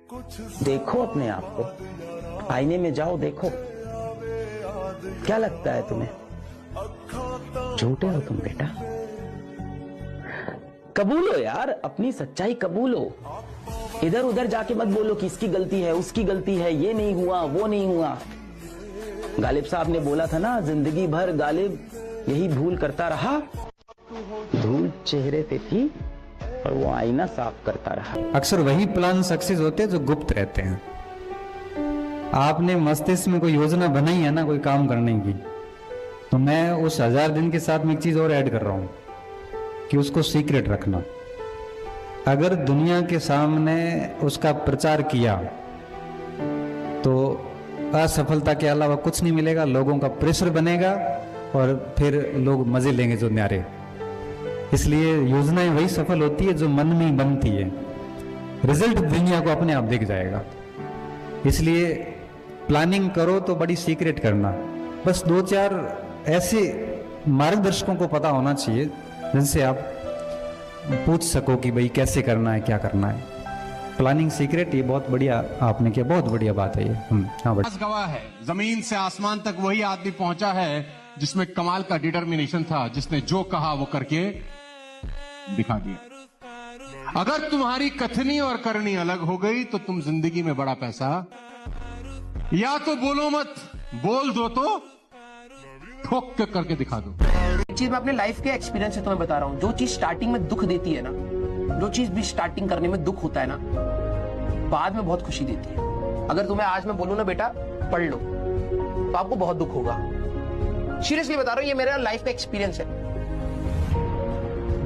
देखो अपने आप को, आईने में जाओ, देखो क्या लगता है तुम्हें? झूठे हो तुम बेटा। कबूलो यार, अपनी सच्चाई कबूलो। इधर उधर जाके मत बोलो कि इसकी गलती है, उसकी गलती है, ये नहीं हुआ, वो नहीं हुआ। गालिब साहब ने बोला था ना, जिंदगी भर गालिब यही भूल करता रहा। धूल चेहरे पे थी और वो आईना साफ करता रहा। अक्सर वही प्लान सक्सेस होते हैं जो गुप्त रहते हैं। आपने मस्तिष्क में कोई योजना बनाई है ना कोई काम करने की, तो मैं उस 1000 दिन के साथ में एक चीज और ऐड कर रहा हूं कि उसको सीक्रेट रखना। अगर दुनिया के सामने उसका प्रचार किया तो असफलता के अलावा कुछ नहीं मिलेगा, लोगों का प्रेशर बनेगा और फिर लोग मजे लेंगे जो न्यारे। इसलिए योजनाएं वही सफल होती है जो मन में ही बनती है, रिजल्ट दुनिया को अपने आप दिख जाएगा। इसलिए प्लानिंग करो तो बड़ी सीक्रेट करना। बस 2-4 ऐसे मार्गदर्शकों को पता होना चाहिए जिनसे आप पूछ सको कि भाई कैसे करना है, क्या करना है। प्लानिंग सीक्रेट, ये बहुत बढ़िया आपने किया, बहुत बढ़िया बात है ये। हाँ, गवाह है, जमीन से आसमान तक वही आदमी पहुंचा है जिसमें कमाल का डिटर्मिनेशन था, जिसने जो कहा वो करके दिखा दिया। अगर तुम्हारी कथनी और करनी अलग हो गई तो तुम जिंदगी में बड़ा पैसा, या तो बोलो मत, बोल दो तो ठोक के करके दिखा दो। एक चीज मैं अपने लाइफ के एक्सपीरियंस से तुम्हें बता रहा हूं, जो चीज स्टार्टिंग में दुख देती है ना, जो चीज भी स्टार्टिंग करने में दुख होता है ना, बाद में बहुत खुशी देती है। अगर तुम्हें आज मैं बोलूं ना बेटा पढ़ लो, तो आपको बहुत दुख होगा। सीरियसली बता रहा हूं, ये मेरा लाइफ का एक्सपीरियंस है।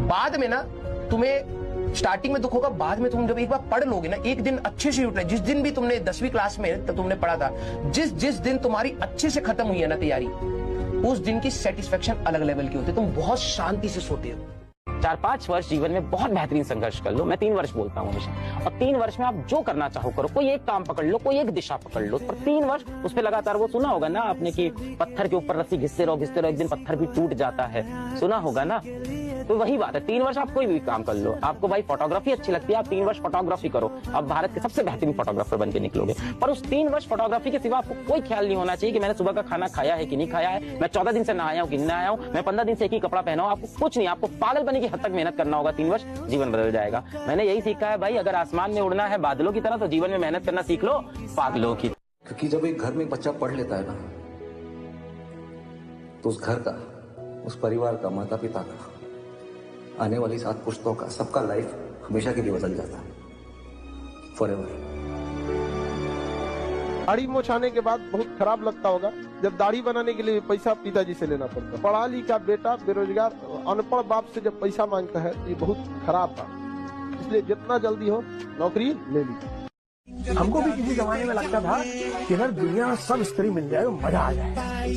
बाद में ना तुम्हें स्टार्टिंग में दुख होगा, बाद में तुम जब एक बार पढ़ लोगे ना, एक दिन अच्छे से उठना, जिस दिन भी तुमने 10वीं क्लास में तो तुमने पढ़ा था, जिस दिन तुम्हारी अच्छे से खत्म हुई है ना तैयारी, उस दिन की सेटिस्फेक्शन अलग लेवल की होती है। तुम बहुत शांति से सोते हो। 4-5 वर्ष जीवन में बहुत बेहतरीन संघर्ष कर लो। मैं 3 वर्ष बोलता हूँ हमेशा, और 3 वर्ष में आप जो करना चाहो करो। कोई एक काम पकड़ लो, कोई एक दिशा पकड़ लो, पर 3 वर्ष उस पर लगातार, वो सुना होगा ना आपने कि पत्थर के ऊपर रस्सी घिसते रहो, एक दिन पत्थर भी टूट जाता है, सुना होगा ना। तो वही बात है, 3 वर्ष आप कोई भी काम कर लो। आपको भाई फोटोग्राफी अच्छी लगती है, आप 3 वर्ष फोटोग्राफी करो, आप भारत के सबसे बेहतरीन फोटोग्राफर बन के निकलोगे। पर उस 3 वर्ष फोटोग्राफी के सिवा आपको कोई ख्याल नहीं होना चाहिए कि मैंने सुबह का खाना खाया है कि नहीं खाया है, मैं 14 दिन से नहाया हूं कि नहीं नहाया हूं, मैं 15 दिन से एक ही कपड़ा पहना हूं। आपको कुछ नहीं, आपको पागल बनने की हद तक मेहनत करना होगा। 3 वर्ष जीवन बदल जाएगा। मैंने यही सीखा है भाई, अगर आसमान में उड़ना है बादलों की तरह, तो जीवन में मेहनत करना सीख लो पागलों की। क्योंकि जब एक घर में एक बच्चा पढ़ लेता है ना, तो उस घर का, उस परिवार का, माता पिता का, आने वाली 7 पुश्तों का, सबका लाइफ हमेशा के लिए बदल जाता है, फॉरएवर। दाढ़ी मोछाने के बाद बहुत खराब लगता होगा जब दाढ़ी बनाने के लिए पैसा पिताजी से लेना पड़ता। पढ़ा लिखा बेटा बेरोजगार अनपढ़ बाप से जब पैसा मांगता है, ये बहुत खराब था। इसलिए जितना जल्दी हो नौकरी ले लीजिए। हमको भी किसी जमाने में लगता था कि अगर दुनिया में सब स्त्री मिल जाए तो मजा आ जाए।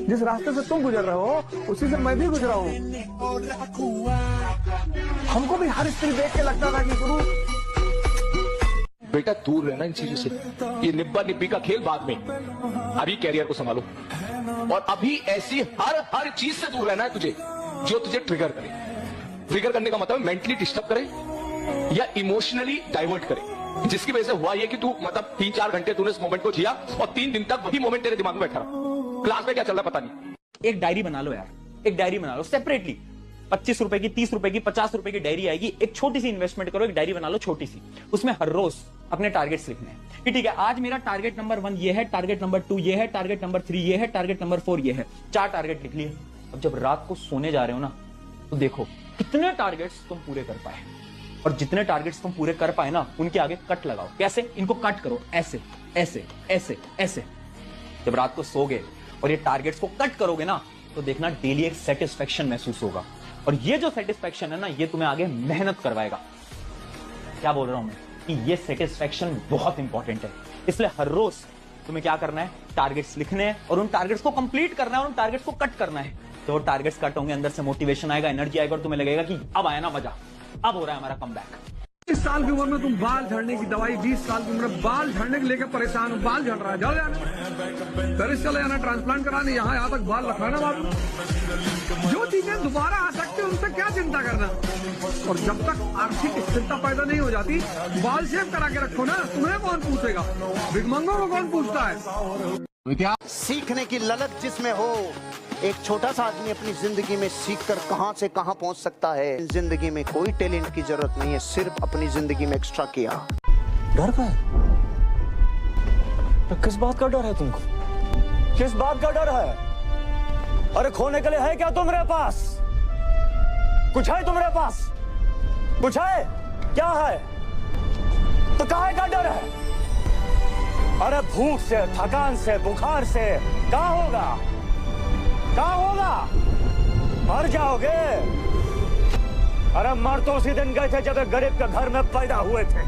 जिस रास्ते से तुम गुजर रहे हो उसी से मैं भी गुजरा हूँ। हमको भी हर स्त्री देख के लगता था कि गुरु बेटा दूर रहना इन चीजों से, ये निब्बा निब्बी का खेल बाद में, अभी कैरियर को संभालो। और अभी ऐसी हर चीज से दूर रहना है तुझे जो तुझे ट्रिगर करे। ट्रिगर करने का मतलब मेंटली डिस्टर्ब करे या इमोशनली डाइवर्ट करे, जिसकी वजह से हुआ ये कि तू मतलब 3-4 घंटे तूने इस मोमेंट को जिया और 3 दिन तक वही मोमेंट तेरे दिमाग में बैठा रहा। क्लास में क्या चल रहा है पता नहीं। एक डायरी बना लो यार, एक डायरी बना लो सेपरेटली। 25 रुपए की, 30 रुपए की, 50 रुपए की डायरी आएगी। एक छोटी सी इन्वेस्टमेंट करो, एक डायरी बना लो छोटी सी, उसमें हर रोज अपने टारगेट्स लिखने हैं कि ठीक है आज मेरा टारगेट नंबर 1 ये है, टारगेट नंबर 2 ये है, टारगेट नंबर 3 ये है, टारगेट नंबर 4 ये है। 4 टारगेट लिख लिए। अब जब रात को सोने जा रहे हो ना, तो देखो कितने टारगेट्स तुम पूरे कर पाए, और जितने टारगेट्स तुम पूरे कर पाए ना, उनके आगे कट लगाओ। कैसे? इनको कट करो, ऐसे ऐसे ऐसे ऐसे। जब रात को सोगे और ये टारगेट्स को कट करोगे ना, तो देखना डेली एक सेटिस्फेक्शन महसूस होगा, और ये जो सेटिस्फेक्शन है ना, ये तुम्हें आगे मेहनत करवाएगा। क्या बोल रहा हूं मैं कि ये सेटिस्फेक्शन बहुत इंपॉर्टेंट है। इसलिए हर रोज तुम्हें क्या करना है, टारगेट्स लिखने हैं और उन टारगेट्स को कंप्लीट करना है और उन टारगेट्स को कट करना है। तो टारगेट्स कट होंगे, अंदर से मोटिवेशन आएगा, एनर्जी आएगा, और तुम्हें लगेगा कि अब आया ना मजा, अब हो रहा है हमारा कमबैक। 20 साल की उम्र में तुम बाल झड़ने की दवाई, 20 साल की उम्र में बाल झड़ने के लेकर परेशान हो, बाल झड़ रहा है, जाओ जाना पेरिस चले जाना, ट्रांसप्लांट कराने, यहाँ तक बाल रखवाना। जो चीजें दोबारा आ सकती उनसे क्या चिंता करना। और जब तक आर्थिक स्थिरता पैदा नहीं हो जाती, बाल शेव करा के रखो ना, तुम्हें कौन पूछेगा, भिखमंगों को कौन पूछता है। सीखने की ललक जिसमें हो, एक छोटा सा आदमी अपनी जिंदगी में सीखकर कहां से कहां पहुंच सकता है। जिंदगी में कोई टैलेंट की जरूरत नहीं है, सिर्फ अपनी जिंदगी में एक्स्ट्रा किया। डर का है? तो किस बात का डर है तुमको? किस बात का डर है? अरे खोने के लिए है क्या तुम्हारे पास? कुछ है तुम्हारे पास? कुछ है? क्या है? तो काहे का डर है? अरे भूख से, थकान से, बुखार से क्या होगा? क्या होगा? मर जाओगे। अरे मर तो उसी दिन गए थे जब एक गरीब के घर में पैदा हुए थे।